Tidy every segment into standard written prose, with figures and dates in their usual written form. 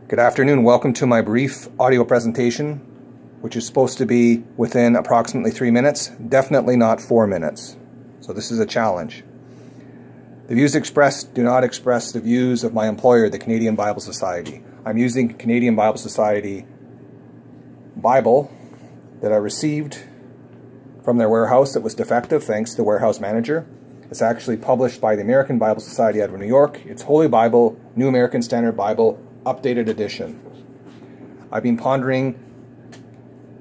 Good afternoon. Welcome to my brief audio presentation, which is supposed to be within approximately 3 minutes, definitely not 4 minutes. So this is a challenge. The views expressed do not express the views of my employer, the Canadian Bible Society. I'm using Canadian Bible Society Bible that I received from their warehouse that was defective, thanks to the warehouse manager. It's actually published by the American Bible Society out of New York. It's Holy Bible, New American Standard Bible, updated edition. I've been pondering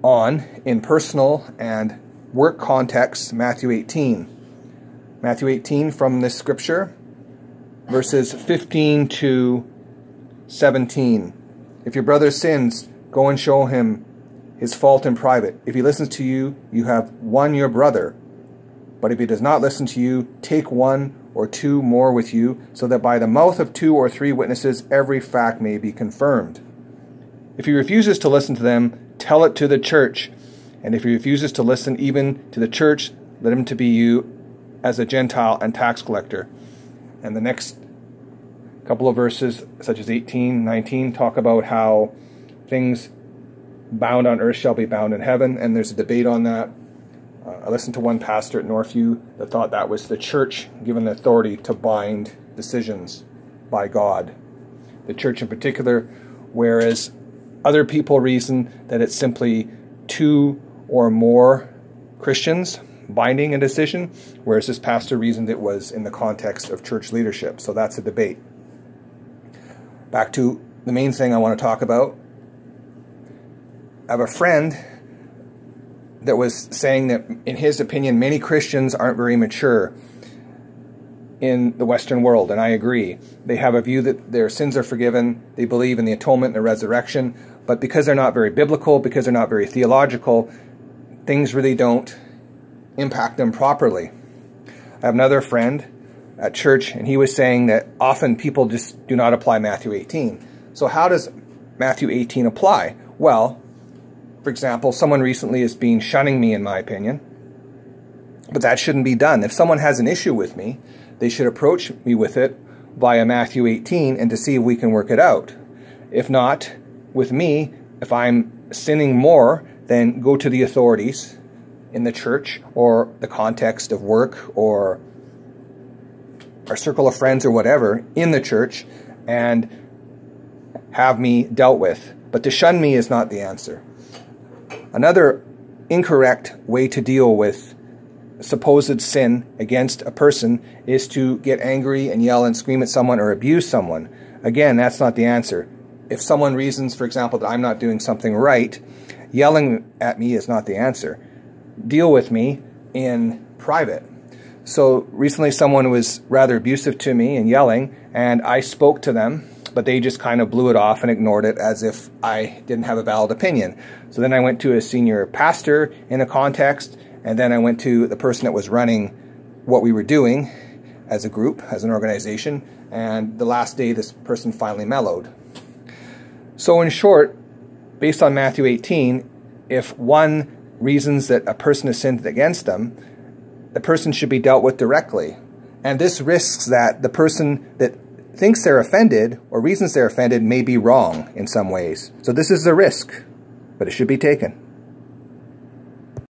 on, in personal and work context, Matthew 18. Matthew 18 from this scripture, verses 15 to 17. If your brother sins, go and show him his fault in private. If he listens to you, you have won your brother. But if he does not listen to you, take one or two more with you, so that by the mouth of 2 or 3 witnesses every fact may be confirmed. If he refuses to listen to them, tell it to the church. And if he refuses to listen even to the church, let him to be you as a Gentile and tax collector. And the next couple of verses, such as 18, 19, talk about how things bound on earth shall be bound in heaven, and there's a debate on that. I listened to one pastor at Northview that thought that was the church given the authority to bind decisions by God. The church in particular, whereas other people reason that it's simply 2 or more Christians binding a decision, whereas this pastor reasoned it was in the context of church leadership. So that's a debate. Back to the main thing I want to talk about. I have a friend that was saying that, in his opinion, many Christians aren't very mature in the Western world, and I agree. They have a view that their sins are forgiven, they believe in the atonement and the resurrection, but because they're not very biblical, because they're not very theological, things really don't impact them properly. I have another friend at church, and he was saying that often people just do not apply Matthew 18. So how does Matthew 18 apply? Well, for example, someone recently has been shunning me, in my opinion, but that shouldn't be done. If someone has an issue with me, they should approach me with it via Matthew 18 and to see if we can work it out. If not, with me, if I'm sinning more, then go to the authorities in the church or the context of work or our circle of friends or whatever in the church and have me dealt with. But to shun me is not the answer. Another incorrect way to deal with supposed sin against a person is to get angry and yell and scream at someone or abuse someone. Again, that's not the answer. If someone reasons, for example, that I'm not doing something right, yelling at me is not the answer. Deal with me in private. So recently someone was rather abusive to me and yelling, and I spoke to them, but they just kind of blew it off and ignored it as if I didn't have a valid opinion. So then I went to a senior pastor in a context, and then I went to the person that was running what we were doing as a group, as an organization, and the last day this person finally mellowed. So in short, based on Matthew 18, if one reasons that a person has sinned against them, the person should be dealt with directly. And this risks that the person that thinks they're offended or reasons they're offended may be wrong in some ways. So this is a risk, but it should be taken.